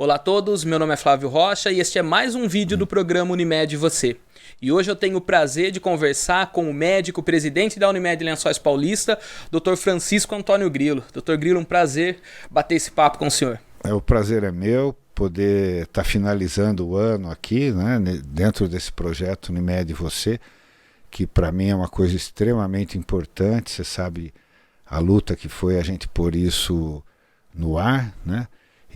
Olá a todos, meu nome é Flávio Rocha e este é mais um vídeo do programa Unimed e Você. E hoje eu tenho o prazer de conversar com o médico presidente da Unimed Lençóis Paulista, Dr. Francisco Antônio Grillo. Dr. Grillo, um prazer bater esse papo com o senhor. O prazer é meu poder estar finalizando o ano aqui, né, dentro desse projeto Unimed e Você, que para mim é uma coisa extremamente importante. Você sabe a luta que foi a gente pôr isso no ar, né?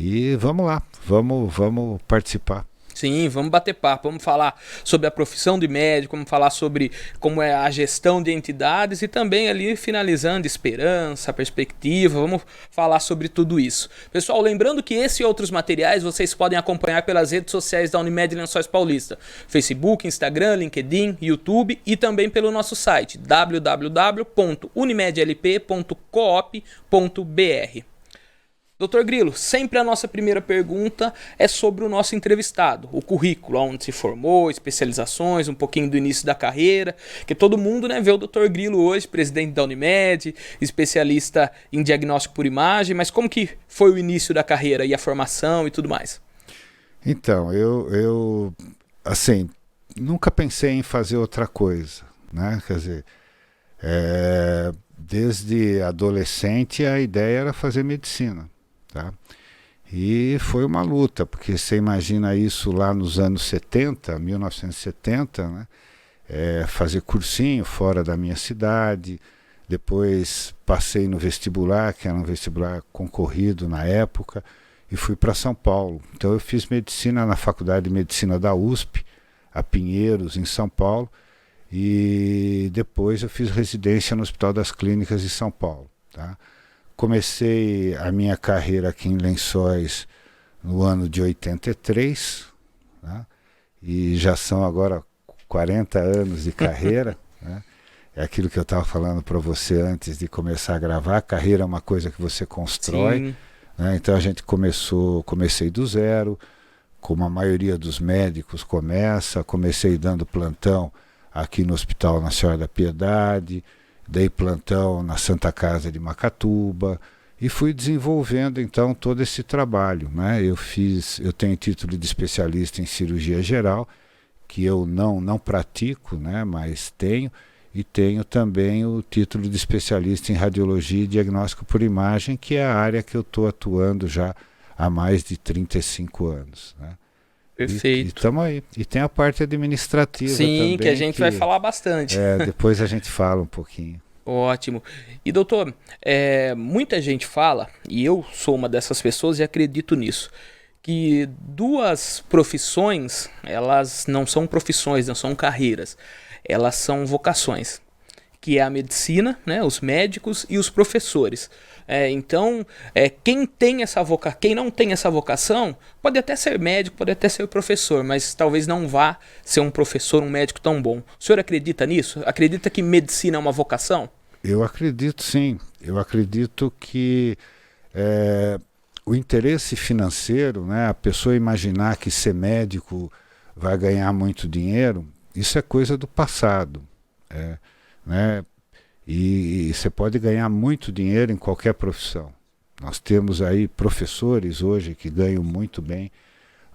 E vamos lá, vamos participar. Sim, vamos bater papo, vamos falar sobre a profissão de médico, vamos falar sobre como é a gestão de entidades e também ali finalizando esperança, perspectiva, vamos falar sobre tudo isso. Pessoal, lembrando que esse e outros materiais vocês podem acompanhar pelas redes sociais da Unimed Lençóis Paulista, Facebook, Instagram, LinkedIn, YouTube e também pelo nosso site www.unimedlp.coop.br. Dr. Grillo, sempre a nossa primeira pergunta é sobre o nosso entrevistado, o currículo, onde se formou, especializações, um pouquinho do início da carreira, que todo mundo, né, vê o Dr. Grillo hoje, presidente da Unimed, especialista em diagnóstico por imagem, mas como que foi o início da carreira e a formação e tudo mais? Então, eu assim, nunca pensei em fazer outra coisa, né? Quer dizer, desde adolescente a ideia era fazer medicina. Tá? E foi uma luta, porque você imagina isso lá nos anos 70, 1970, né? Fazer cursinho fora da minha cidade, depois passei no vestibular, que era um vestibular concorrido na época, e fui para São Paulo. Então eu fiz medicina na Faculdade de Medicina da USP, a Pinheiros, em São Paulo, e depois eu fiz residência no Hospital das Clínicas de São Paulo. Tá? Comecei a minha carreira aqui em Lençóis no ano de 83, né? E já são agora 40 anos de carreira. Né? É aquilo que eu estava falando para você antes de começar a gravar. A carreira é uma coisa que você constrói. Né? Então a gente comecei do zero, como a maioria dos médicos comecei dando plantão aqui no Hospital Nossa Senhora da Piedade, dei plantão na Santa Casa de Macatuba e fui desenvolvendo então todo esse trabalho, né? Eu tenho título de especialista em cirurgia geral, que eu não pratico, né? Mas tenho, e tenho também o título de especialista em radiologia e diagnóstico por imagem, que é a área que eu estou atuando já há mais de 35 anos, né? Perfeito. E estamos aí. E tem a parte administrativa também. Sim, que a gente vai falar bastante. Depois a gente fala um pouquinho. Ótimo. E doutor, muita gente fala, e eu sou uma dessas pessoas e acredito nisso, que duas profissões, elas não são profissões, não são carreiras, elas são vocações, que é a medicina, né, os médicos e os professores. Então, quem não tem essa vocação, pode até ser médico, pode até ser professor, mas talvez não vá ser um professor, um médico tão bom. O senhor acredita nisso? Acredita que medicina é uma vocação? Eu acredito sim. Eu acredito que o interesse financeiro, né, a pessoa imaginar que ser médico vai ganhar muito dinheiro, isso é coisa do passado. Né? E você pode ganhar muito dinheiro em qualquer profissão. Nós temos aí professores hoje que ganham muito bem,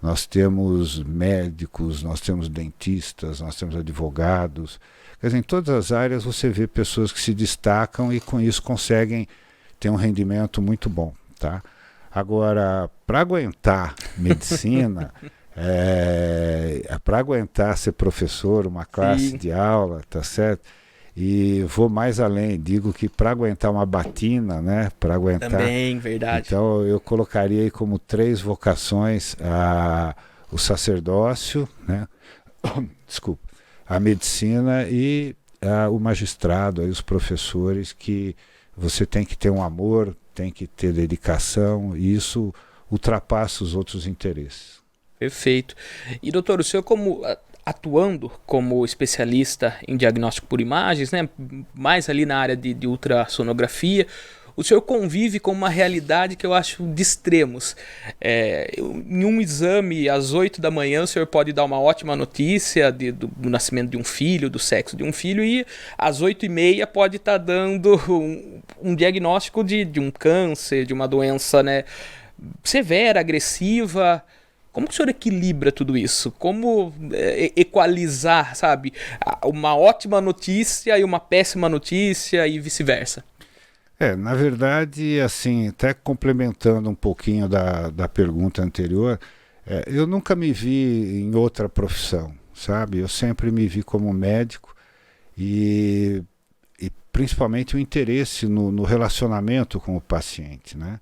nós temos médicos, nós temos dentistas, nós temos advogados. Quer dizer, em todas as áreas você vê pessoas que se destacam e com isso conseguem ter um rendimento muito bom. Tá? Agora, para aguentar medicina, para aguentar ser professor, uma classe Sim. de aula, tá certo? E vou mais além, digo que para aguentar uma batina, né, para aguentar... Também, verdade. Então eu colocaria aí como 3 vocações o sacerdócio, né, desculpa, a medicina e o magistrado, aí os professores, que você tem que ter um amor, tem que ter dedicação, e isso ultrapassa os outros interesses. Perfeito. E doutor, o senhor atuando como especialista em diagnóstico por imagens, né, mais ali na área de ultrassonografia, o senhor convive com uma realidade que eu acho de extremos. Em um exame, às 8 da manhã, o senhor pode dar uma ótima notícia do nascimento de um filho, do sexo de um filho, e às 8h30 pode estar dando um diagnóstico de um câncer, de uma doença, né, severa, agressiva. Como que o senhor equilibra tudo isso? Como equalizar, sabe, uma ótima notícia e uma péssima notícia e vice-versa? Na verdade, assim, até complementando um pouquinho da pergunta anterior, eu nunca me vi em outra profissão, sabe? Eu sempre me vi como médico e principalmente o interesse no relacionamento com o paciente, né?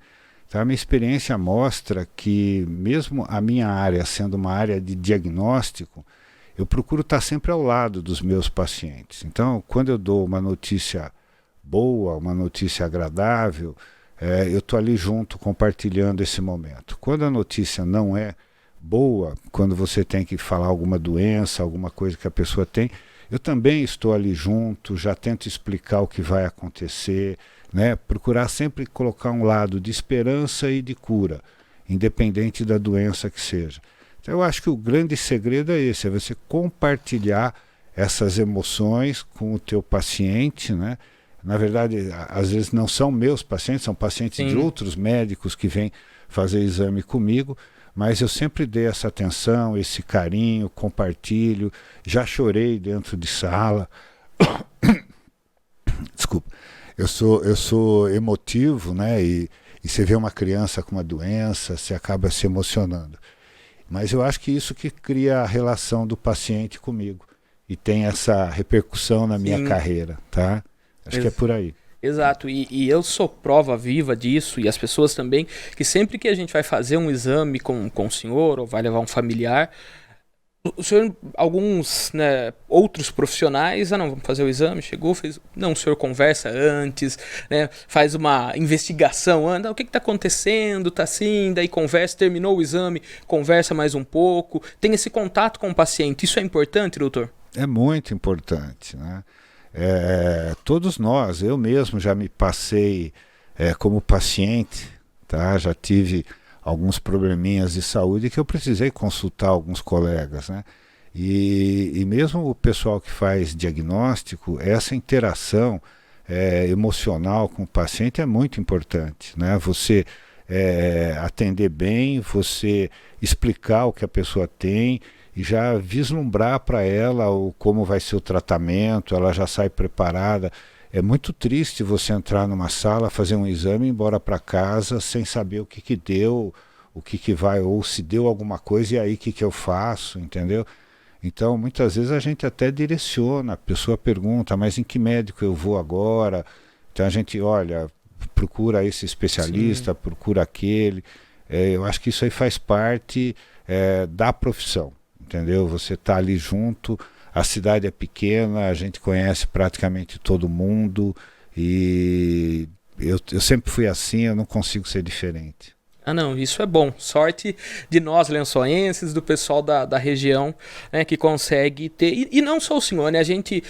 Então, a minha experiência mostra que, mesmo a minha área sendo uma área de diagnóstico, eu procuro estar sempre ao lado dos meus pacientes. Então, quando eu dou uma notícia boa, uma notícia agradável, eu estou ali junto, compartilhando esse momento. Quando a notícia não é boa, quando você tem que falar alguma doença, alguma coisa que a pessoa tem, eu também estou ali junto, já tento explicar o que vai acontecer, né? Procurar sempre colocar um lado de esperança e de cura, independente da doença que seja. Então, eu acho que o grande segredo é esse, é você compartilhar essas emoções com o teu paciente, né? Na verdade, às vezes não são meus pacientes, são pacientes Sim. de outros médicos que vêm fazer exame comigo, mas eu sempre dei essa atenção, esse carinho, compartilho. Já chorei dentro de sala. Desculpa. Eu sou emotivo, né? E você vê uma criança com uma doença, você acaba se emocionando. Mas eu acho que isso que cria a relação do paciente comigo. E tem essa repercussão na minha carreira, tá? Acho que é por aí. Exato, e eu sou prova viva disso, e as pessoas também, que sempre que a gente vai fazer um exame com o senhor, ou vai levar um familiar, o senhor, alguns, né, outros profissionais, não, vamos fazer o exame, chegou, fez... Não, o senhor conversa antes, né, faz uma investigação, anda, o que está acontecendo, tá assim, daí conversa, terminou o exame, conversa mais um pouco, tem esse contato com o paciente, isso é importante, doutor? É muito importante, né? Todos nós, eu mesmo já me passei como paciente, tá? Já tive alguns probleminhas de saúde que eu precisei consultar alguns colegas, né? E mesmo o pessoal que faz diagnóstico, essa interação emocional com o paciente é muito importante, né? Você atender bem, você explicar o que a pessoa tem, e já vislumbrar para ela como vai ser o tratamento, ela já sai preparada. É muito triste você entrar numa sala, fazer um exame e ir embora para casa sem saber o que deu, o que vai, ou se deu alguma coisa e aí o que eu faço, entendeu? Então, muitas vezes a gente até direciona, a pessoa pergunta, mas em que médico eu vou agora? Então a gente, olha, procura esse especialista, procura aquele. Eu acho que isso aí faz parte da profissão. Entendeu? Você está ali junto, a cidade é pequena, a gente conhece praticamente todo mundo e eu sempre fui assim, eu não consigo ser diferente. Ah, não, isso é bom. Sorte de nós, lençoenses, do pessoal da região, né, que consegue ter... E não só o senhor, né? A gente...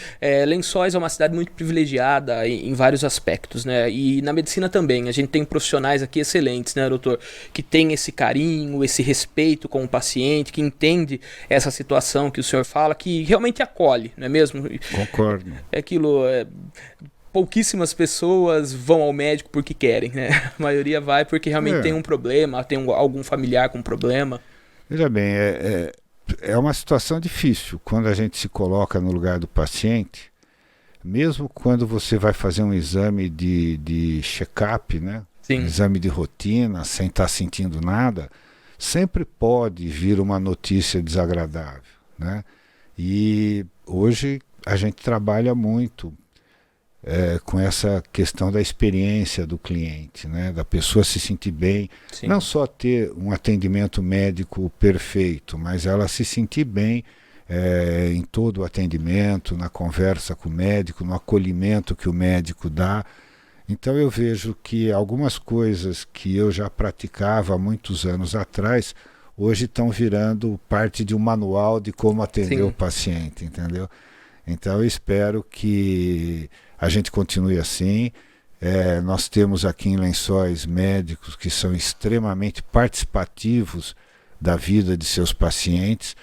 Lençóis é uma cidade muito privilegiada em vários aspectos, né? E na medicina também. A gente tem profissionais aqui excelentes, né, doutor? Que tem esse carinho, esse respeito com o paciente, que entende essa situação que o senhor fala, que realmente acolhe, não é mesmo? Concordo. É aquilo... pouquíssimas pessoas vão ao médico porque querem, né? A maioria vai porque realmente tem um problema, tem algum familiar com problema. Veja bem, é uma situação difícil quando a gente se coloca no lugar do paciente, mesmo quando você vai fazer um exame de check-up, né? Sim. Um exame de rotina, sem estar sentindo nada, sempre pode vir uma notícia desagradável, né? E hoje a gente trabalha muito com essa questão da experiência do cliente, né? Da pessoa se sentir bem, Sim. Não só ter um atendimento médico perfeito, mas ela se sentir bem em todo o atendimento, na conversa com o médico, no acolhimento que o médico dá. Então eu vejo que algumas coisas que eu já praticava há muitos anos atrás, hoje estão virando parte de um manual de como atender o paciente, entendeu? Então eu espero que a gente continue assim. Nós temos aqui em Lençóis médicos que são extremamente participativos da vida de seus pacientes,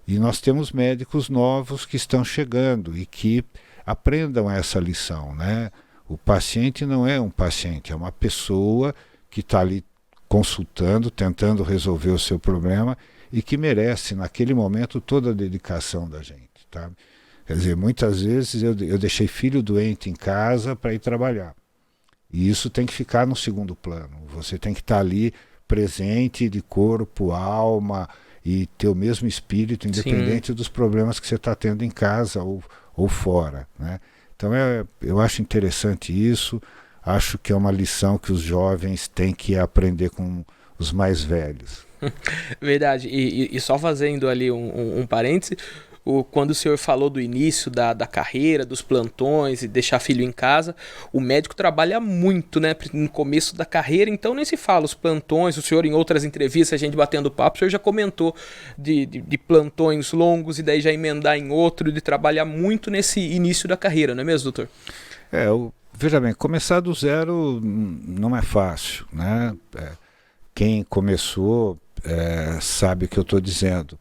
e nós temos médicos novos que estão chegando e que aprendam essa lição, né? O paciente não é um paciente, é uma pessoa que está ali consultando, tentando resolver o seu problema e que merece, naquele momento, toda a dedicação da gente. Tá? Quer dizer, muitas vezes eu deixei filho doente em casa para ir trabalhar. E isso tem que ficar no segundo plano. Você tem que estar ali presente de corpo, alma e ter o mesmo espírito, independente dos problemas que você está tendo em casa ou fora. Né? Então eu acho interessante isso, acho que é uma lição que os jovens têm que aprender com os mais velhos. Verdade, e só fazendo ali um parêntese, quando o senhor falou do início da carreira, dos plantões e deixar filho em casa, o médico trabalha muito, né, no começo da carreira, então nem se fala os plantões. O senhor, em outras entrevistas, a gente batendo papo, o senhor já comentou de plantões longos e daí já emendar em outro, de trabalhar muito nesse início da carreira, não é mesmo, doutor? Veja bem, começar do zero não é fácil, né? Quem começou sabe o que eu estou dizendo.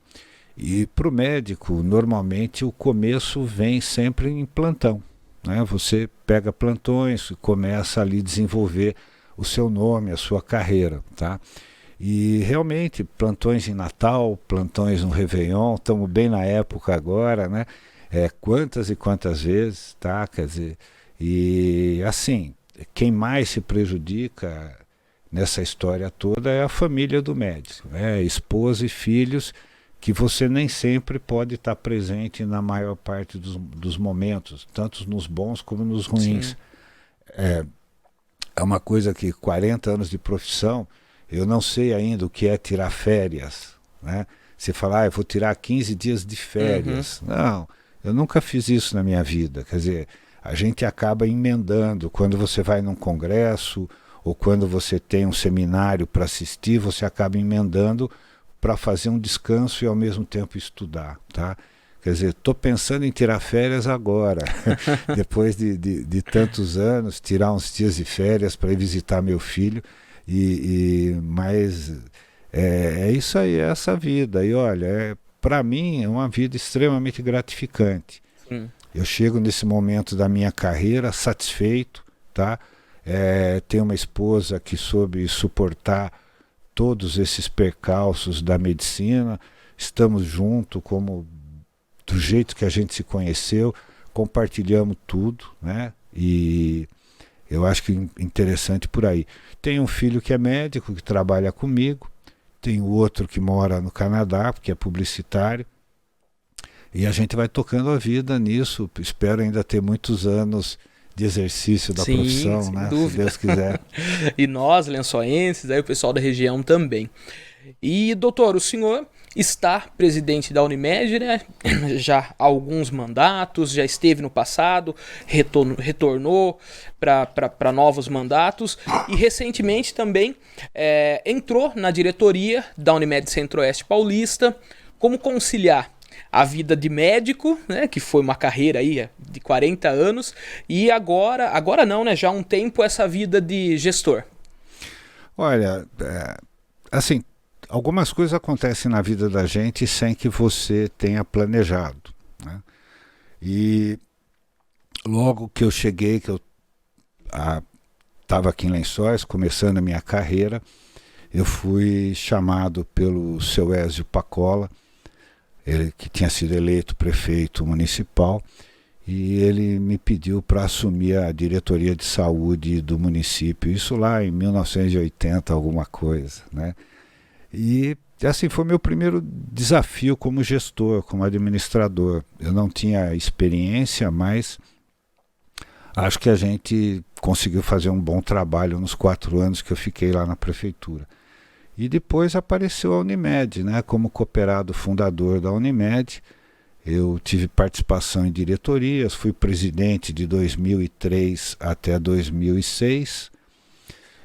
E para o médico, normalmente o começo vem sempre em plantão. Né? Você pega plantões e começa ali a desenvolver o seu nome, a sua carreira. Tá? E realmente, plantões em Natal, plantões no Réveillon, estamos bem na época agora, né? Quantas e quantas vezes, tá? Quer dizer, e assim, quem mais se prejudica nessa história toda é a família do médico, né? Esposa e filhos, que você nem sempre pode estar presente na maior parte dos momentos, tanto nos bons como nos ruins. É uma coisa que 40 anos de profissão, eu não sei ainda o que é tirar férias. Né? Você fala, eu vou tirar 15 dias de férias. Não, eu nunca fiz isso na minha vida. Quer dizer, a gente acaba emendando. Quando você vai num congresso ou quando você tem um seminário para assistir, você acaba emendando para fazer um descanso e ao mesmo tempo estudar, tá? Quer dizer, estou pensando em tirar férias agora, depois de tantos anos, tirar uns dias de férias para ir visitar meu filho, mas é isso aí, é essa vida. E olha, para mim é uma vida extremamente gratificante. Eu chego nesse momento da minha carreira satisfeito, tá? Tenho uma esposa que soube suportar todos esses percalços da medicina, estamos juntos do jeito que a gente se conheceu, compartilhamos tudo, né? E eu acho que interessante por aí. Tenho um filho que é médico, que trabalha comigo, tenho outro que mora no Canadá, que é publicitário, e a gente vai tocando a vida nisso. Espero ainda ter muitos anos de exercício da profissão, né? Se Deus quiser. E nós, lençoenses, aí o pessoal da região também. E, doutor, o senhor está presidente da Unimed, né? Já há alguns mandatos, já esteve no passado, retornou para novos mandatos e recentemente também entrou na diretoria da Unimed Centro-Oeste Paulista. Como conciliar a vida de médico, né, que foi uma carreira aí de 40 anos, e agora não, né, já há um tempo, essa vida de gestor? Olha, assim, algumas coisas acontecem na vida da gente sem que você tenha planejado. Né? E logo que eu cheguei, que eu estava aqui em Lençóis, começando a minha carreira, eu fui chamado pelo seu Ézio Pacola, ele que tinha sido eleito prefeito municipal, e ele me pediu para assumir a diretoria de saúde do município, isso lá em 1980, alguma coisa, né? E assim foi meu primeiro desafio como gestor, como administrador. Eu não tinha experiência, mas acho que a gente conseguiu fazer um bom trabalho nos 4 anos que eu fiquei lá na prefeitura. E depois apareceu a Unimed, né? Como cooperado fundador da Unimed. Eu tive participação em diretorias, fui presidente de 2003 até 2006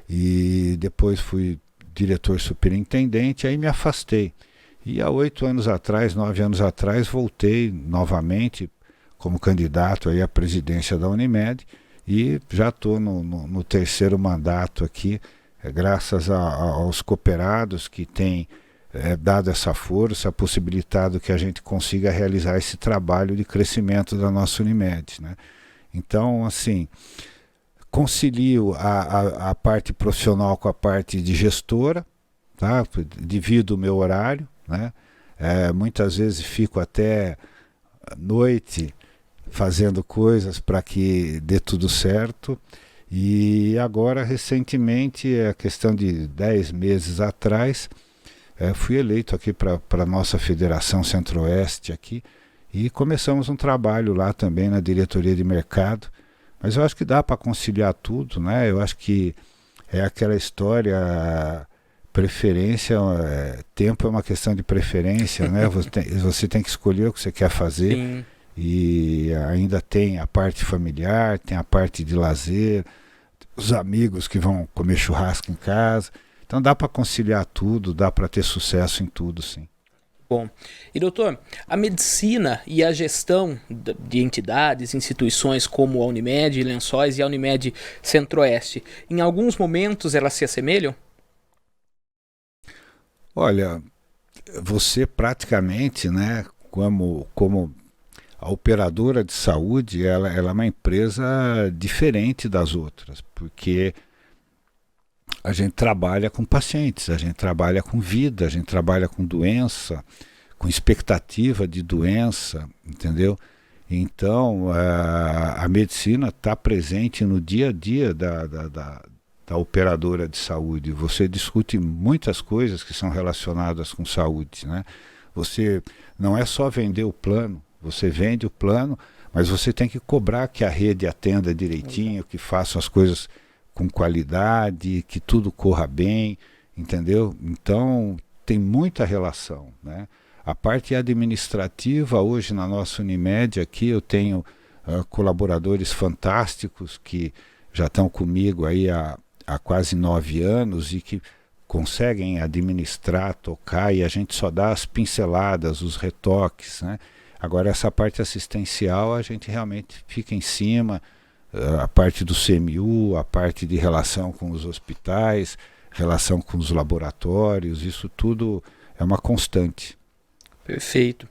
e depois fui diretor superintendente, aí me afastei. E há 8 anos atrás, 9 anos atrás, voltei novamente como candidato aí à presidência da Unimed e já estou no 3º mandato aqui, graças aos cooperados que têm dado essa força, possibilitado que a gente consiga realizar esse trabalho de crescimento da nossa Unimed. Né? Então, assim, concilio a parte profissional com a parte de gestora, tá? Divido o meu horário, né? Muitas vezes fico até noite fazendo coisas para que dê tudo certo. E agora, recentemente, a questão de 10 meses atrás, fui eleito aqui para a nossa Federação Centro-Oeste aqui, e começamos um trabalho lá também na diretoria de mercado. Mas eu acho que dá para conciliar tudo, né? Eu acho que é aquela história, preferência, tempo é uma questão de preferência, né? Você tem que escolher o que você quer fazer. Sim. E ainda tem a parte familiar, tem a parte de lazer, os amigos que vão comer churrasco em casa. Então dá para conciliar tudo, dá para ter sucesso em tudo, sim. Bom, e doutor, a medicina e a gestão de entidades, instituições como a Unimed Lençóis e a Unimed Centro-Oeste, em alguns momentos elas se assemelham? Olha, você praticamente, né, como a operadora de saúde, ela é uma empresa diferente das outras, porque a gente trabalha com pacientes, a gente trabalha com vida, a gente trabalha com doença, com expectativa de doença, entendeu? Então, a medicina está presente no dia a dia da operadora de saúde. Você discute muitas coisas que são relacionadas com saúde, né? Você não é só vender o plano, você vende o plano, mas você tem que cobrar que a rede atenda direitinho, que faça as coisas com qualidade, que tudo corra bem, entendeu? Então, tem muita relação, né? A parte administrativa, hoje na nossa Unimed aqui, eu tenho colaboradores fantásticos que já estão comigo aí há quase 9 anos e que conseguem administrar, tocar, e a gente só dá as pinceladas, os retoques, né? Agora, essa parte assistencial, a gente realmente fica em cima, a parte do CMU, a parte de relação com os hospitais, relação com os laboratórios, isso tudo é uma constante. Perfeito.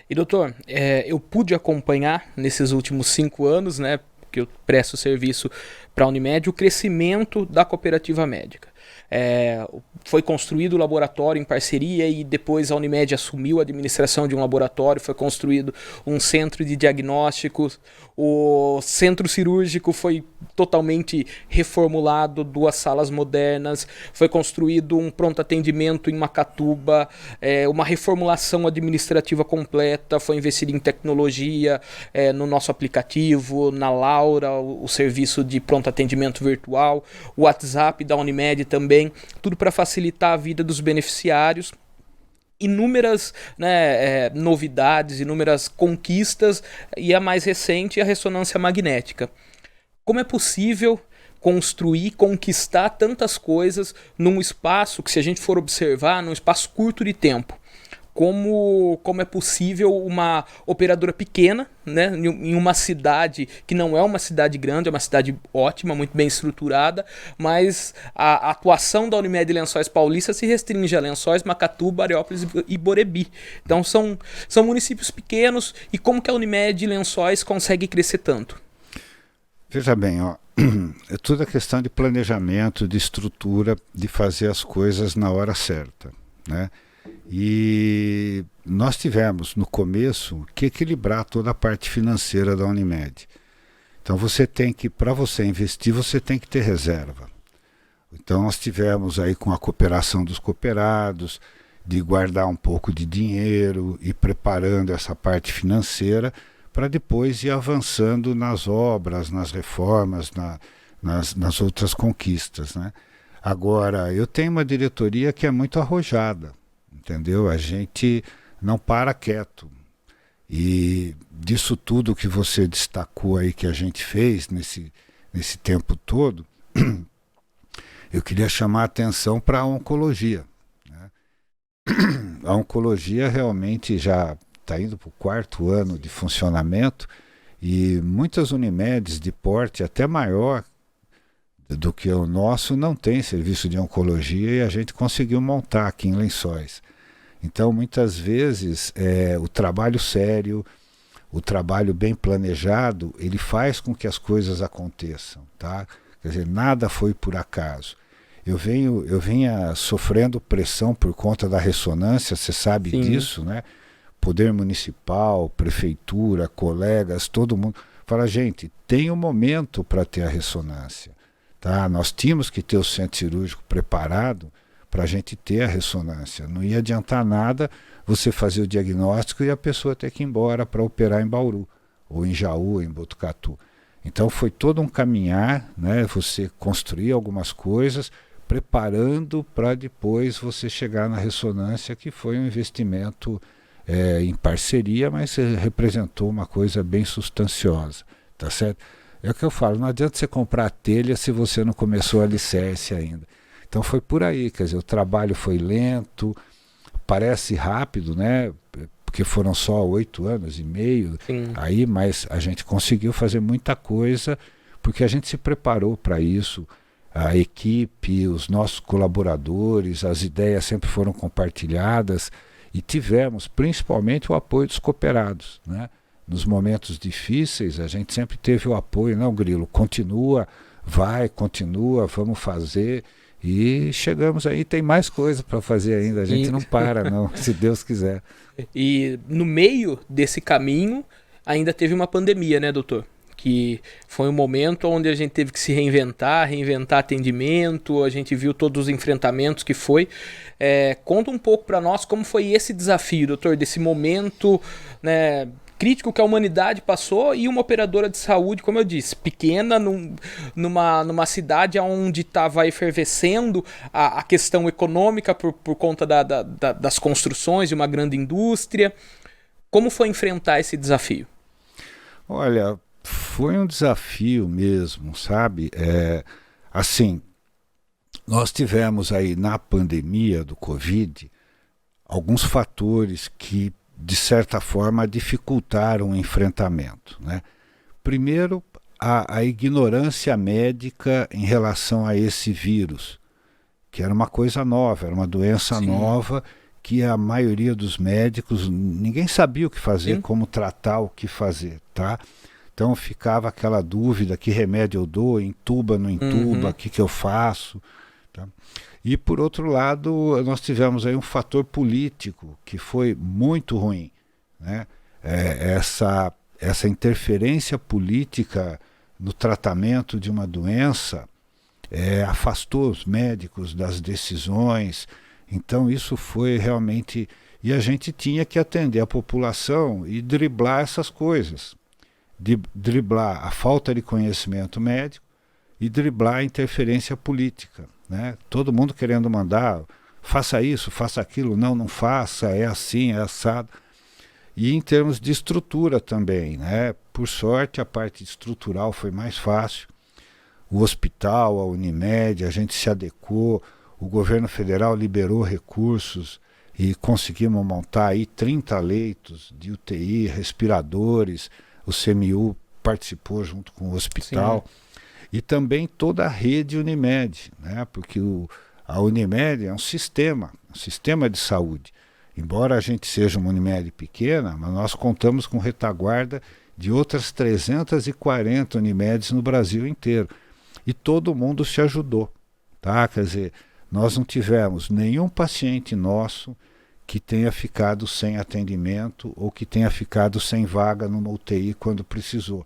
E doutor, eu pude acompanhar nesses últimos 5 anos, né, que eu presto serviço para a Unimed, o crescimento da cooperativa médica. Foi construído o laboratório em parceria e depois a Unimed assumiu a administração de um laboratório, foi construído um centro de diagnósticos, o centro cirúrgico foi totalmente reformulado, 2 salas modernas, foi construído um pronto atendimento em Macatuba, uma reformulação administrativa completa, foi investido em tecnologia, no nosso aplicativo, na Laura, o serviço de pronto atendimento virtual, o WhatsApp da Unimed também, tudo para facilitar a vida dos beneficiários. Inúmeras, né, novidades, inúmeras conquistas, e a mais recente é a ressonância magnética. Como é possível construir, conquistar tantas coisas num espaço que, se a gente for observar, num espaço curto de tempo? Como é possível uma operadora pequena, né, em uma cidade que não é uma cidade grande, é uma cidade ótima, muito bem estruturada, mas a atuação da Unimed Lençóis Paulista se restringe a Lençóis, Macatuba, Areópolis e Borebi. Então são municípios pequenos, e como que a Unimed Lençóis consegue crescer tanto? Veja bem, ó, é tudo a questão de planejamento, de estrutura, de fazer as coisas na hora certa, né? E nós tivemos no começo que equilibrar toda a parte financeira da Unimed. Então você tem que, para você investir, você tem que ter reserva. Então nós tivemos aí, com a cooperação dos cooperados, de guardar um pouco de dinheiro e preparando essa parte financeira para depois ir avançando nas obras, nas reformas, nas outras conquistas, né? Agora, eu tenho uma diretoria que é muito arrojada, entendeu? A gente não para quieto. E disso tudo que você destacou aí que a gente fez nesse tempo todo, eu queria chamar a atenção para a oncologia, né? A oncologia realmente já está indo para o 4º ano de funcionamento, e muitas Unimedes de porte até maior do que o nosso não tem serviço de oncologia, e a gente conseguiu montar aqui em Lençóis. Então, muitas vezes, o trabalho sério, o trabalho bem planejado, ele faz com que as coisas aconteçam, tá? Quer dizer, nada foi por acaso. Eu vinha sofrendo pressão por conta da ressonância, você sabe Sim. disso, né? Poder municipal, prefeitura, colegas, todo mundo. Fala, gente, tem um momento para ter a ressonância. Tá? Nós tínhamos que ter o centro cirúrgico preparado para a gente ter a ressonância. Não ia adiantar nada você fazer o diagnóstico e a pessoa ter que ir embora para operar em Bauru, ou em Jaú, ou em Botucatu. Então foi todo um caminhar, né? Você construir algumas coisas, preparando para depois você chegar na ressonância, que foi um investimento em parceria, mas representou uma coisa bem substanciosa, tá certo? É o que eu falo, não adianta você comprar a telha se você não começou o alicerce ainda. Então foi por aí, quer dizer, o trabalho foi lento, parece rápido, né? Porque foram só 8 anos e meio, aí, mas a gente conseguiu fazer muita coisa, porque a gente se preparou para isso, a equipe, os nossos colaboradores, as ideias sempre foram compartilhadas, e tivemos principalmente o apoio dos cooperados, né? Nos momentos difíceis a gente sempre teve o apoio, não, Grilo, continua, vamos fazer, e chegamos aí, tem mais coisa para fazer ainda, a gente não para não, se Deus quiser. E no meio desse caminho ainda teve uma pandemia, né, doutor? Que foi um momento onde a gente teve que se reinventar atendimento, a gente viu todos os enfrentamentos que foi. Conta um pouco para nós como foi esse desafio, doutor, desse momento, né, crítico que a humanidade passou, e uma operadora de saúde, como eu disse, pequena, numa cidade onde estava efervescendo a questão econômica por conta das construções de uma grande indústria. Como foi enfrentar esse desafio? Olha, foi um desafio mesmo, sabe? Assim, nós tivemos aí na pandemia do Covid alguns fatores que, de certa forma, dificultaram o enfrentamento, né? Primeiro, a ignorância médica em relação a esse vírus, que era uma coisa nova, era uma doença nova, que a maioria dos médicos, ninguém sabia o que fazer, como tratar, o que fazer, tá? Então ficava aquela dúvida, que remédio eu dou, entuba, não entuba, o que eu faço, tá? E por outro lado, nós tivemos aí um fator político que foi muito ruim, né? Essa interferência política no tratamento de uma doença afastou os médicos das decisões. Então isso foi realmente... E a gente tinha que atender a população e driblar essas coisas. Driblar a falta de conhecimento médico e driblar a interferência política, né? Todo mundo querendo mandar, faça isso, faça aquilo, não faça, é assim, é assado. E em termos de estrutura também, né? Por sorte a parte estrutural foi mais fácil. O hospital, a Unimed, a gente se adequou, o governo federal liberou recursos e conseguimos montar aí 30 leitos de UTI, respiradores. O CMU participou junto com o hospital. E também toda a rede Unimed, né? Porque a Unimed é um sistema de saúde. Embora a gente seja uma Unimed pequena, mas nós contamos com retaguarda de outras 340 Unimedes no Brasil inteiro. E todo mundo se ajudou, tá? Quer dizer, nós não tivemos nenhum paciente nosso que tenha ficado sem atendimento ou que tenha ficado sem vaga numa UTI quando precisou.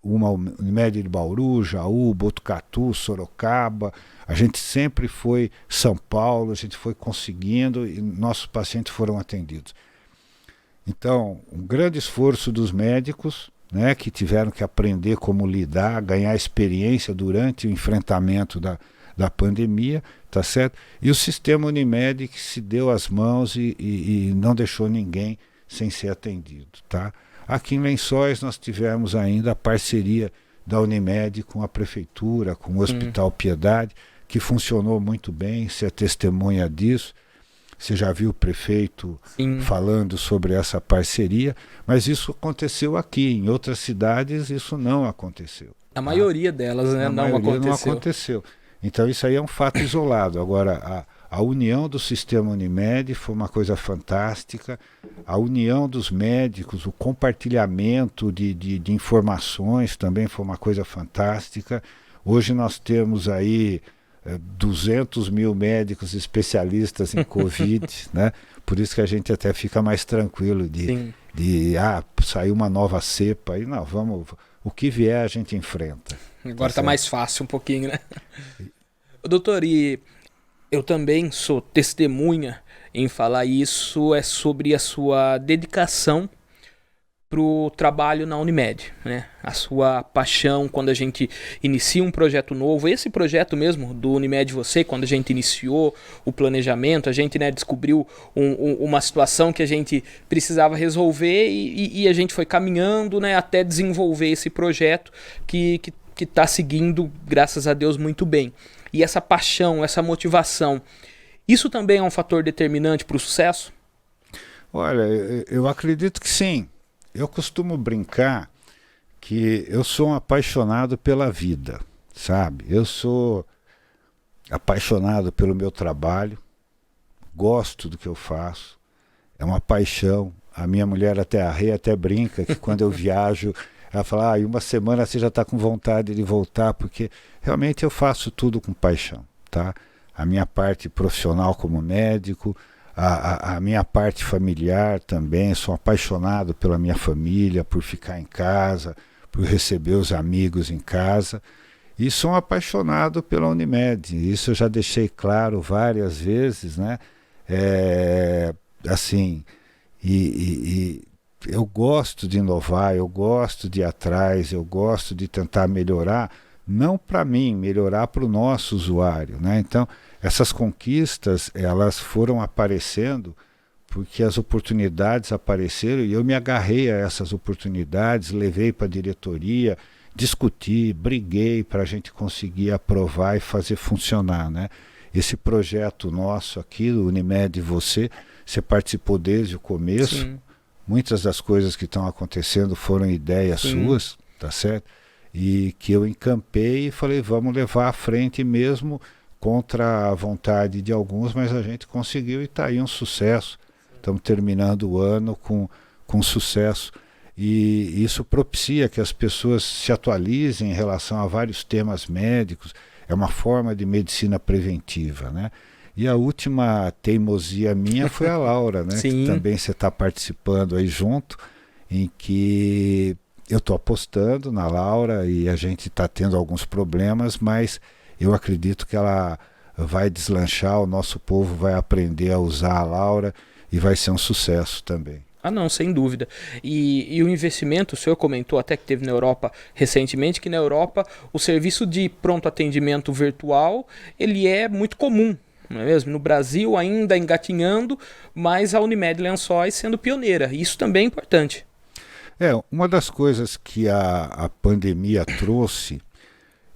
Uma Unimed de Bauru, Jaú, Botucatu, Sorocaba, a gente sempre foi São Paulo, a gente foi conseguindo e nossos pacientes foram atendidos. Então, um grande esforço dos médicos, né, que tiveram que aprender como lidar, ganhar experiência durante o enfrentamento da pandemia, tá certo? E o sistema Unimed que se deu as mãos e não deixou ninguém sem ser atendido, tá? Aqui em Lençóis nós tivemos ainda a parceria da Unimed com a prefeitura, com o Hospital Piedade, que funcionou muito bem, você é testemunha disso. Você já viu o prefeito falando sobre essa parceria, mas isso aconteceu aqui. Em outras cidades isso não aconteceu. A maioria delas, né, não aconteceu. Então isso aí é um fato isolado. Agora, a união do sistema Unimed foi uma coisa fantástica, a união dos médicos, o compartilhamento de informações também foi uma coisa fantástica, Hoje nós temos aí 200 mil médicos especialistas em Covid, né? Por isso que a gente até fica mais tranquilo de saiu uma nova cepa, aí não, o que vier a gente enfrenta. Agora tá mais fácil um pouquinho, né? Doutor, e eu também sou testemunha em falar isso, é sobre a sua dedicação pro trabalho na Unimed, né? A sua paixão quando a gente inicia um projeto novo, esse projeto mesmo do Unimed Você, quando a gente iniciou o planejamento, a gente, né, descobriu uma situação que a gente precisava resolver e a gente foi caminhando, né, até desenvolver esse projeto que está seguindo, graças a Deus, muito bem. E essa paixão, essa motivação, isso também é um fator determinante para o sucesso? Olha, eu acredito que sim. Eu costumo brincar que eu sou um apaixonado pela vida, sabe? Eu sou apaixonado pelo meu trabalho, gosto do que eu faço, é uma paixão. A minha mulher até brinca que quando eu viajo, ela fala, em uma semana você já está com vontade de voltar, porque realmente eu faço tudo com paixão, tá? A minha parte profissional como médico, a minha parte familiar também, sou apaixonado pela minha família, por ficar em casa, por receber os amigos em casa, e sou apaixonado pela Unimed, isso eu já deixei claro várias vezes, né? Assim, eu gosto de inovar, eu gosto de ir atrás, eu gosto de tentar melhorar, não para mim, melhorar para o nosso usuário, né? Então, essas conquistas, elas foram aparecendo porque as oportunidades apareceram e eu me agarrei a essas oportunidades, levei para a diretoria, discuti, briguei para a gente conseguir aprovar e fazer funcionar, né? Esse projeto nosso aqui, do Unimed Você participou desde o começo. Sim. Muitas das coisas que estão acontecendo foram ideias suas, tá certo? E que eu encampei e falei, vamos levar à frente mesmo contra a vontade de alguns, mas a gente conseguiu e está aí um sucesso. Estamos terminando o ano com sucesso. E isso propicia que as pessoas se atualizem em relação a vários temas médicos. É uma forma de medicina preventiva, né? E a última teimosia minha foi a Laura, né? Sim. Que também você está participando aí junto, em que eu estou apostando na Laura e a gente está tendo alguns problemas, mas eu acredito que ela vai deslanchar, o nosso povo vai aprender a usar a Laura e vai ser um sucesso também. Ah, não, sem dúvida. E o investimento, o senhor comentou até que teve na Europa recentemente, que na Europa o serviço de pronto atendimento virtual, ele é muito comum, não é mesmo? No Brasil ainda engatinhando, mas a Unimed Lençóis sendo pioneira. Isso também é importante. Uma das coisas que a pandemia trouxe,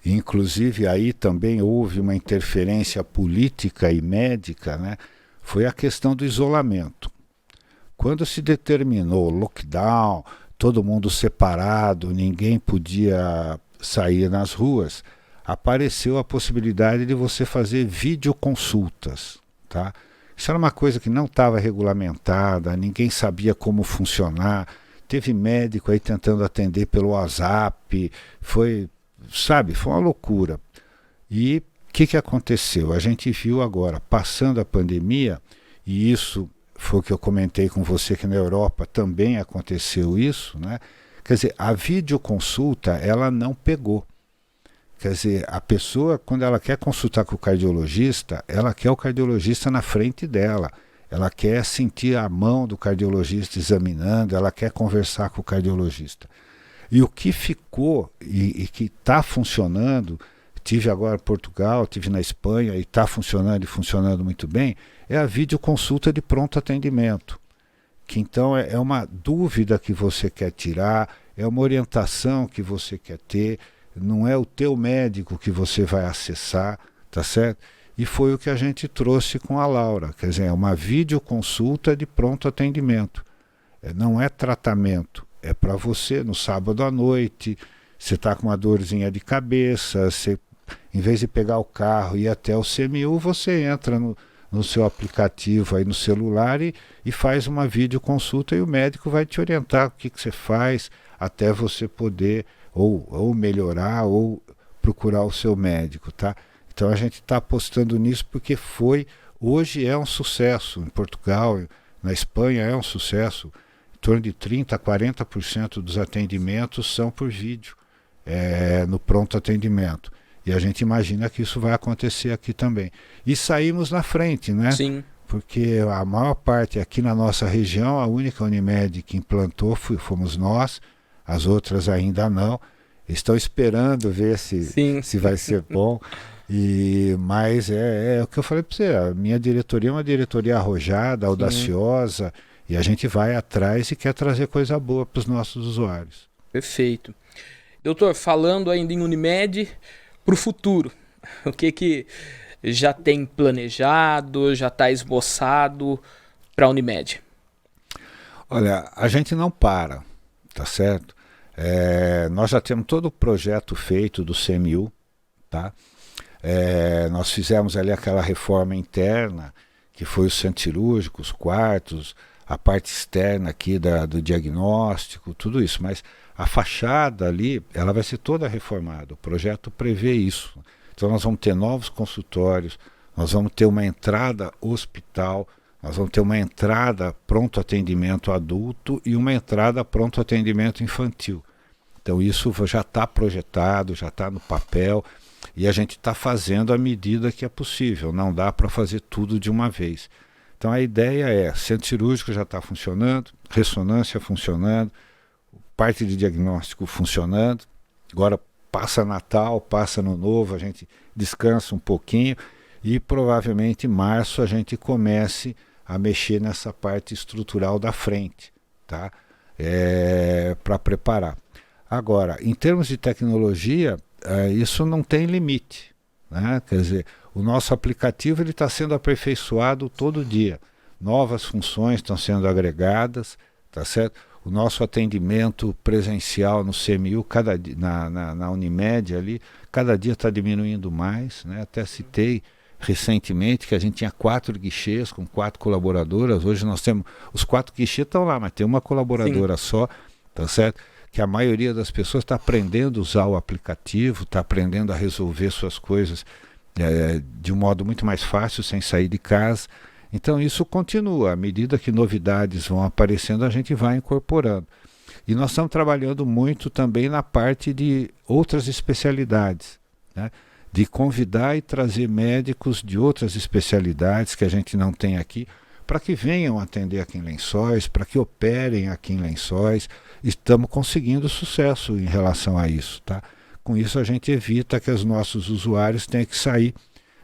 inclusive aí também houve uma interferência política e médica, né, foi a questão do isolamento. Quando se determinou lockdown, todo mundo separado, ninguém podia sair nas ruas, apareceu a possibilidade de você fazer videoconsultas, tá? Isso era uma coisa que não estava regulamentada, ninguém sabia como funcionar, teve médico aí tentando atender pelo WhatsApp, foi uma loucura. E o que aconteceu? A gente viu agora, passando a pandemia, e isso foi o que eu comentei com você, que na Europa também aconteceu isso, né? Quer dizer, a videoconsulta, ela não pegou. Quer dizer, a pessoa, quando ela quer consultar com o cardiologista, ela quer o cardiologista na frente dela. Ela quer sentir a mão do cardiologista examinando, ela quer conversar com o cardiologista. E o que ficou e que está funcionando, tive agora em Portugal, tive na Espanha e está funcionando e funcionando muito bem, é a videoconsulta de pronto atendimento. Que então é uma dúvida que você quer tirar, é uma orientação que você quer ter, não é o teu médico que você vai acessar, tá certo? E foi o que a gente trouxe com a Laura, quer dizer, é uma videoconsulta de pronto atendimento. Não é tratamento, é para você no sábado à noite, você está com uma dorzinha de cabeça, você, em vez de pegar o carro e ir até o CMU, você entra no seu aplicativo aí no celular e faz uma videoconsulta e o médico vai te orientar o que você faz até você poder ou melhorar ou procurar o seu médico, tá? Então a gente está apostando nisso porque hoje é um sucesso em Portugal, na Espanha é um sucesso. Em torno de 30% a 40% dos atendimentos são por vídeo, no pronto atendimento. E a gente imagina que isso vai acontecer aqui também. E saímos na frente, né? Sim. Porque a maior parte aqui na nossa região, a única Unimed que implantou fomos nós, as outras ainda não. Estão esperando ver se vai ser bom. Mas é o que eu falei para você, a minha diretoria é uma diretoria arrojada, audaciosa, e a gente vai atrás e quer trazer coisa boa para os nossos usuários. Perfeito. Doutor, falando ainda em Unimed, para o futuro, o que já tem planejado, já está esboçado para a Unimed? Olha, a gente não para, tá certo? Nós já temos todo o projeto feito do CMU, tá? Nós fizemos ali aquela reforma interna, que foi o centro cirúrgico, os quartos, a parte externa aqui do diagnóstico, tudo isso, mas a fachada ali, ela vai ser toda reformada, o projeto prevê isso. Então nós vamos ter novos consultórios, nós vamos ter uma entrada hospital, nós vamos ter uma entrada pronto atendimento adulto e uma entrada pronto atendimento infantil. Então isso já está projetado, já está no papel, e a gente está fazendo à medida que é possível, não dá para fazer tudo de uma vez. Então a ideia centro cirúrgico já está funcionando, ressonância funcionando, parte de diagnóstico funcionando, agora passa Natal, passa Ano Novo, a gente descansa um pouquinho e provavelmente em março a gente comece a mexer nessa parte estrutural da frente, tá? Para preparar. Agora, em termos de tecnologia, isso não tem limite, né? Quer dizer, o nosso aplicativo está sendo aperfeiçoado todo dia. Novas funções estão sendo agregadas, tá certo? O nosso atendimento presencial no CMU, na Unimed ali, cada dia está diminuindo mais, né? Até citei recentemente que a gente tinha 4 guichês com 4 colaboradoras. Hoje nós temos, os 4 guichês estão lá, mas tem uma colaboradora só, tá certo? Que a maioria das pessoas está aprendendo a usar o aplicativo, está aprendendo a resolver suas coisas de um modo muito mais fácil, sem sair de casa. Então isso continua, à medida que novidades vão aparecendo, a gente vai incorporando. E nós estamos trabalhando muito também na parte de outras especialidades, né? De convidar e trazer médicos de outras especialidades que a gente não tem aqui, para que venham atender aqui em Lençóis, para que operem aqui em Lençóis. Estamos conseguindo sucesso em relação a isso, tá? Com isso a gente evita que os nossos usuários tenham que sair.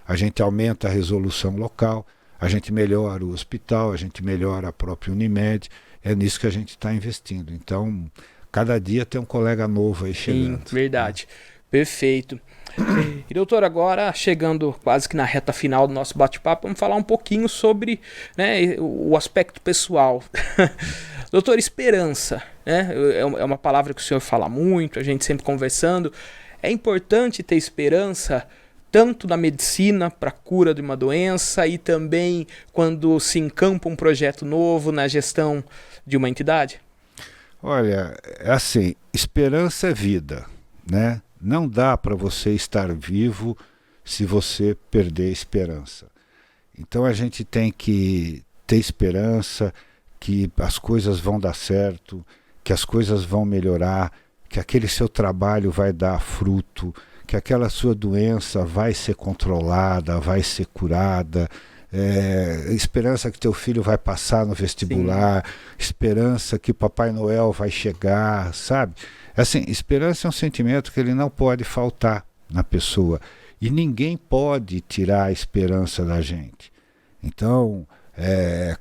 A gente aumenta a resolução local, a gente melhora o hospital, a gente melhora a própria Unimed. É nisso que a gente está investindo. Então, cada dia tem um colega novo aí chegando. Sim, verdade. Perfeito. E doutor, agora chegando quase que na reta final do nosso bate-papo, vamos falar um pouquinho sobre, né, o aspecto pessoal. Doutor, esperança, né? É uma palavra que o senhor fala muito, a gente sempre conversando. É importante ter esperança tanto na medicina para a cura de uma doença e também quando se encampa um projeto novo na gestão de uma entidade? Olha, é assim, esperança é vida, né? Não dá para você estar vivo se você perder a esperança. Então a gente tem que ter esperança que as coisas vão dar certo, que as coisas vão melhorar, que aquele seu trabalho vai dar fruto, que aquela sua doença vai ser controlada, vai ser curada. Esperança que teu filho vai passar no vestibular, esperança que Papai Noel vai chegar, sabe? Assim, esperança é um sentimento que ele não pode faltar na pessoa. E ninguém pode tirar a esperança da gente. Então,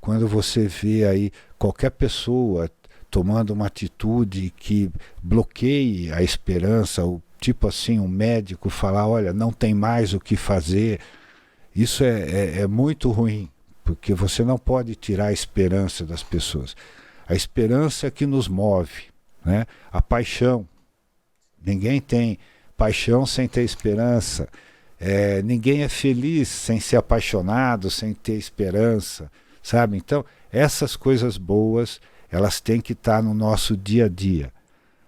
quando você vê aí qualquer pessoa tomando uma atitude que bloqueie a esperança, tipo assim, um médico falar, olha, não tem mais o que fazer, isso é muito ruim, porque você não pode tirar a esperança das pessoas. A esperança é que nos move, né? A paixão. Ninguém tem paixão sem ter esperança. Ninguém é feliz sem ser apaixonado, sem ter esperança, sabe? Então, essas coisas boas, elas têm que estar no nosso dia a dia.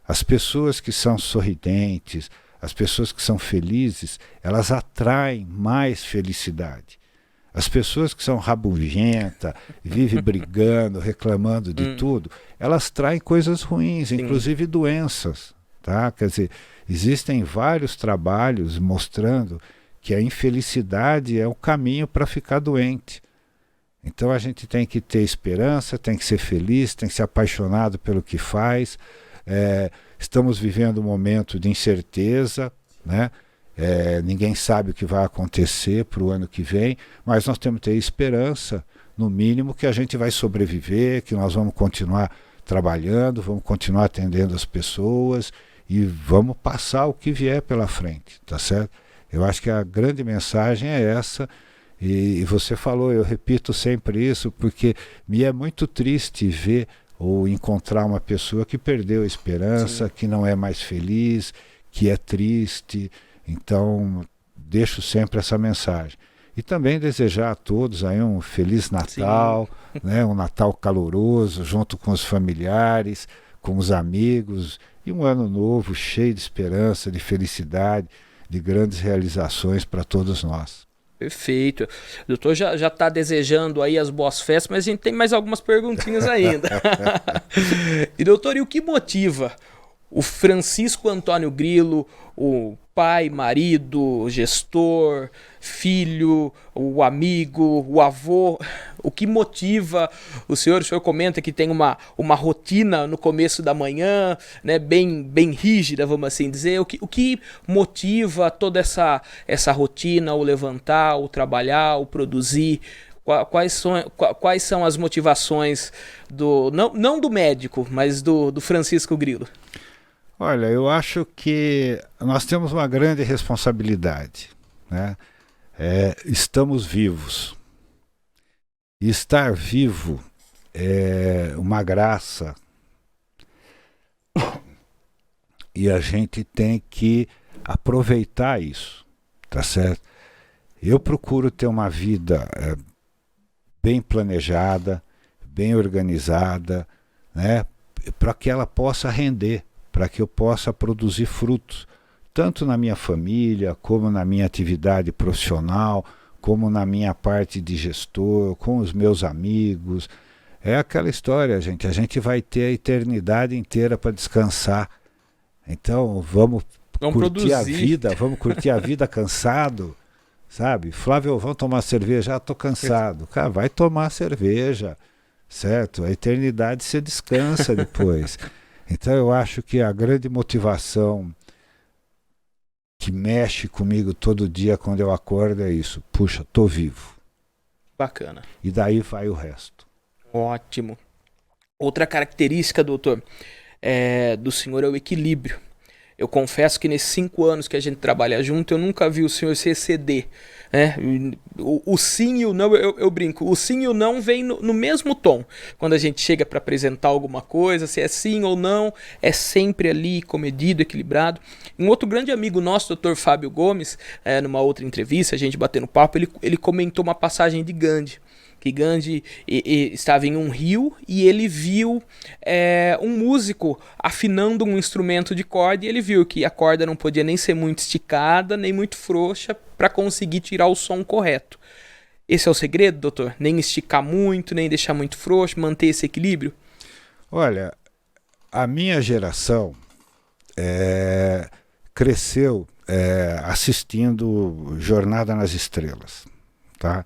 As pessoas que são sorridentes, as pessoas que são felizes, elas atraem mais felicidade. As pessoas que são rabugentas, vivem brigando, reclamando de tudo, elas traem coisas ruins, inclusive doenças. Tá? Quer dizer, existem vários trabalhos mostrando que a infelicidade é o caminho para ficar doente. Então a gente tem que ter esperança, tem que ser feliz, tem que ser apaixonado pelo que faz. Estamos vivendo um momento de incerteza, né? Ninguém sabe o que vai acontecer para o ano que vem, mas nós temos que ter esperança, no mínimo, que a gente vai sobreviver, que nós vamos continuar trabalhando, vamos continuar atendendo as pessoas e vamos passar o que vier pela frente, tá certo? Eu acho que a grande mensagem é essa, e você falou, eu repito sempre isso, porque me é muito triste ver ou encontrar uma pessoa que perdeu a esperança, Sim. que não é mais feliz, que é triste. Então, deixo sempre essa mensagem. E também desejar a todos aí um Feliz Natal, né, um Natal caloroso, junto com os familiares, com os amigos, e um ano novo cheio de esperança, de felicidade, de grandes realizações para todos nós. Perfeito. O doutor já está desejando aí as boas festas, mas a gente tem mais algumas perguntinhas ainda. E doutor, e o que motiva o Francisco Antônio Grillo, o pai, marido, gestor, filho, o amigo, o avô, o que motiva o senhor comenta que tem uma rotina no começo da manhã, né, bem rígida, vamos assim dizer, o que motiva toda essa rotina, o levantar, o trabalhar, o produzir? Quais são as motivações não do médico, mas do Francisco Grillo? Olha, eu acho que nós temos uma grande responsabilidade, né? Estamos vivos. E estar vivo é uma graça. E a gente tem que aproveitar isso, tá certo? Eu procuro ter uma vida bem planejada, bem organizada, né? Para que ela possa render, para que eu possa produzir frutos, tanto na minha família, como na minha atividade profissional, como na minha parte de gestor, com os meus amigos. É aquela história, gente, a gente vai ter a eternidade inteira para descansar. Então, vamos curtir produzir a vida, vamos curtir a vida cansado, sabe? Flávio, vamos tomar cerveja? Estou cansado. Cara, vai tomar cerveja, certo? A eternidade você descansa depois. Então eu acho que a grande motivação que mexe comigo todo dia quando eu acordo é isso. Puxa, tô vivo. Bacana. E daí vai o resto. Ótimo. Outra característica, doutor, do senhor é o equilíbrio. Eu confesso que nesses 5 anos que a gente trabalha junto, eu nunca vi o senhor se exceder. Né? O sim e o não, eu brinco, o sim e o não vem no mesmo tom. Quando a gente chega para apresentar alguma coisa, se é sim ou não, é sempre ali, comedido, equilibrado. Um outro grande amigo nosso, Dr. Fábio Gomes, numa outra entrevista, a gente batendo papo, ele comentou uma passagem de Gandhi. Que Gandhi estava em um rio e ele viu um músico afinando um instrumento de corda, e ele viu que a corda não podia nem ser muito esticada, nem muito frouxa, para conseguir tirar o som correto. Esse é o segredo, doutor? Nem esticar muito, nem deixar muito frouxo, manter esse equilíbrio? Olha, a minha geração cresceu assistindo Jornada nas Estrelas, tá?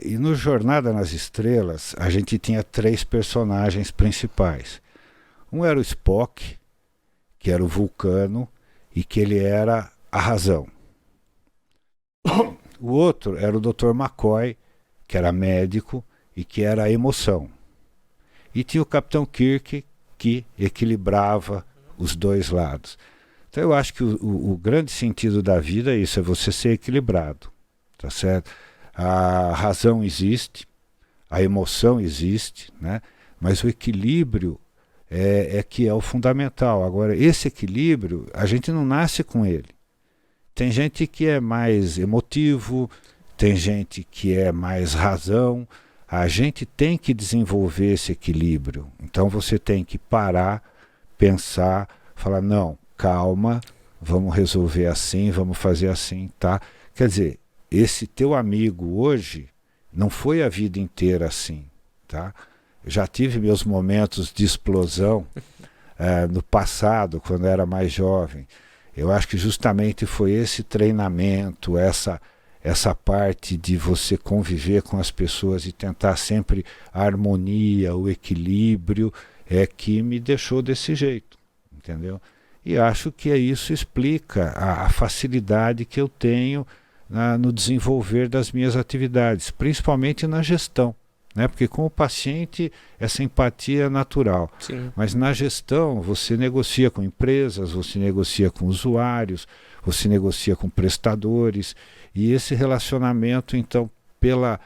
E no Jornada nas Estrelas a gente tinha 3 personagens principais. Um era o Spock, que era o Vulcano, e que ele era a razão. O outro era o Dr. McCoy, que era médico e que era a emoção. E tinha o Capitão Kirk, que equilibrava os dois lados. Então eu acho que o grande sentido da vida é isso, é você ser equilibrado, tá certo? A razão existe, a emoção existe, né? Mas o equilíbrio é que é o fundamental. Agora, esse equilíbrio, a gente não nasce com ele. Tem gente que é mais emotivo, tem gente que é mais razão. A gente tem que desenvolver esse equilíbrio. Então você tem que parar, pensar, falar, não, calma, vamos resolver assim, vamos fazer assim, tá? Quer dizer, esse teu amigo hoje não foi a vida inteira assim, tá? Eu já tive meus momentos de explosão no passado, quando eu era mais jovem. Eu acho que justamente foi esse treinamento, essa parte de você conviver com as pessoas e tentar sempre a harmonia, o equilíbrio, que me deixou desse jeito, entendeu? E acho que isso explica a facilidade que eu tenho no desenvolver das minhas atividades, principalmente na gestão, né? Porque com o paciente essa empatia é natural. Sim. Mas na gestão você negocia com empresas, você negocia com usuários, você negocia com prestadores, e esse relacionamento, então, pela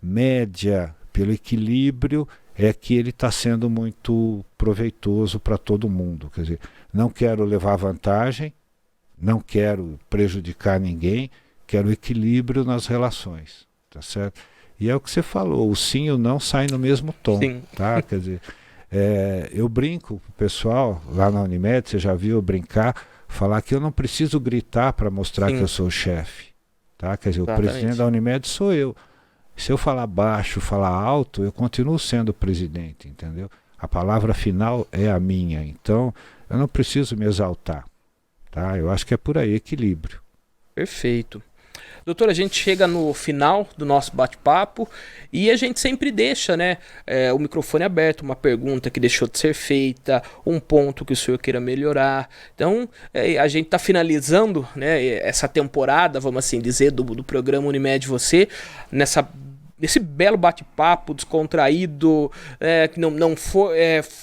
média, pelo equilíbrio, é que ele está sendo muito proveitoso para todo mundo. Quer dizer, não quero levar vantagem, não quero prejudicar ninguém, quero equilíbrio nas relações, tá certo? E é o que você falou, o sim e o não saem no mesmo tom, Sim. tá? Quer dizer, eu brinco com o pessoal lá na Unimed, você já viu eu brincar, falar que eu não preciso gritar para mostrar Sim. que eu sou o chefe, tá? Quer dizer, Exatamente. o presidente da Unimed sou eu. Se eu falar baixo, falar alto, eu continuo sendo o presidente, entendeu? A palavra final é a minha, então eu não preciso me exaltar, tá? Eu acho que é por aí, equilíbrio. Perfeito. Doutor, a gente chega no final do nosso bate-papo e a gente sempre deixa, né, o microfone aberto, uma pergunta que deixou de ser feita, um ponto que o senhor queira melhorar. Então, a gente está finalizando, né, essa temporada, vamos assim dizer, do programa Unimed Você, nesse belo bate-papo descontraído, que não foi,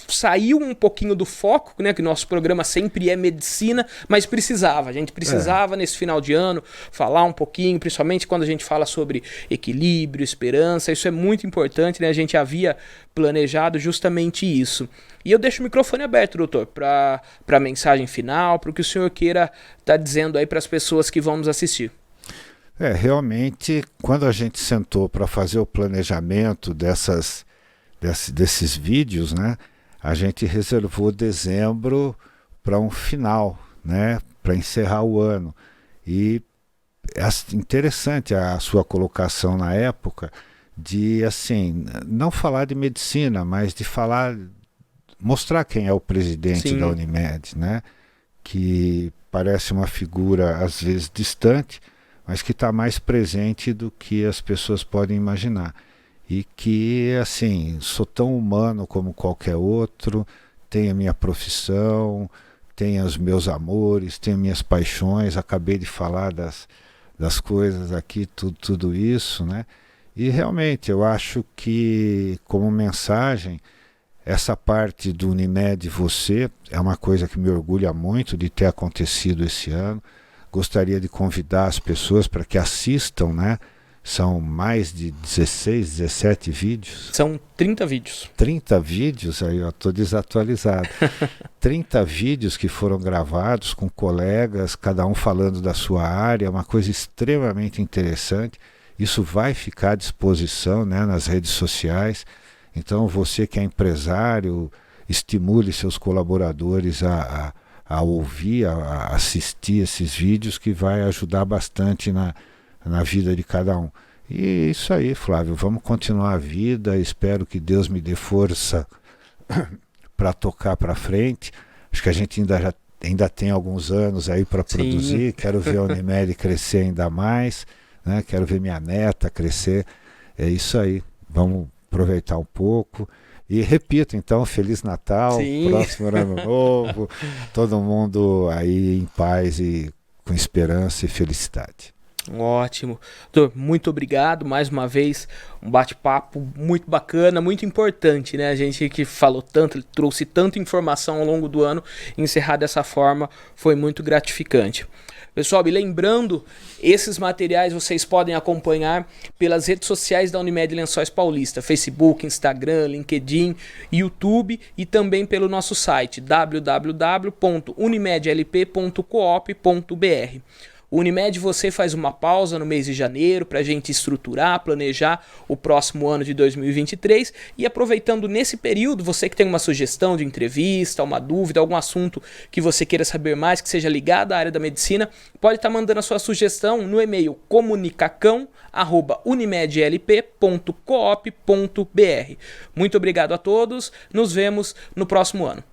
saiu um pouquinho do foco, né, que nosso programa sempre é medicina, mas a gente precisava nesse final de ano falar um pouquinho, principalmente quando a gente fala sobre equilíbrio, esperança, isso é muito importante, né, a gente havia planejado justamente isso. E eu deixo o microfone aberto, doutor, para a mensagem final, para o que o senhor queira estar dizendo aí para as pessoas que vão nos assistir. Realmente, quando a gente sentou para fazer o planejamento desses vídeos, né, a gente reservou dezembro para um final, né, para encerrar o ano. E é interessante a sua colocação na época de, assim, não falar de medicina, mas de mostrar quem é o presidente Sim. da Unimed, né, que parece uma figura, às vezes, distante, mas que está mais presente do que as pessoas podem imaginar. E que, assim, sou tão humano como qualquer outro, tenho a minha profissão, tenho os meus amores, tenho minhas paixões, acabei de falar das coisas aqui, tudo isso, né? E realmente eu acho que, como mensagem, essa parte do Unimed Você é uma coisa que me orgulha muito de ter acontecido esse ano. Gostaria de convidar as pessoas para que assistam, né? São mais de 16, 17 vídeos. São 30 vídeos. 30 vídeos, aí eu estou desatualizado. 30 vídeos que foram gravados com colegas, cada um falando da sua área, uma coisa extremamente interessante. Isso vai ficar à disposição, né, nas redes sociais. Então você que é empresário, estimule seus colaboradores a ouvir, a assistir esses vídeos, que vai ajudar bastante na vida de cada um. E isso aí, Flávio, vamos continuar a vida, espero que Deus me dê força para tocar para frente. Acho que a gente ainda tem alguns anos aí para produzir, quero ver a Unimed crescer ainda mais, né? Quero ver minha neta crescer, é isso aí, vamos aproveitar um pouco. E repito, então, Feliz Natal, Sim. Próximo Ano Novo, todo mundo aí em paz e com esperança e felicidade. Ótimo. Doutor, muito obrigado mais uma vez, um bate-papo muito bacana, muito importante, né? A gente que falou tanto, trouxe tanta informação ao longo do ano, encerrar dessa forma foi muito gratificante. Pessoal, e lembrando, esses materiais vocês podem acompanhar pelas redes sociais da Unimed Lençóis Paulista, Facebook, Instagram, LinkedIn, YouTube e também pelo nosso site www.unimedlp.coop.br. O Unimed Você faz uma pausa no mês de janeiro para a gente estruturar, planejar o próximo ano de 2023 e aproveitando nesse período, você que tem uma sugestão de entrevista, uma dúvida, algum assunto que você queira saber mais, que seja ligado à área da medicina, pode estar mandando a sua sugestão no e-mail comunicacão@unimedlp.coop.br. Muito obrigado a todos, nos vemos no próximo ano.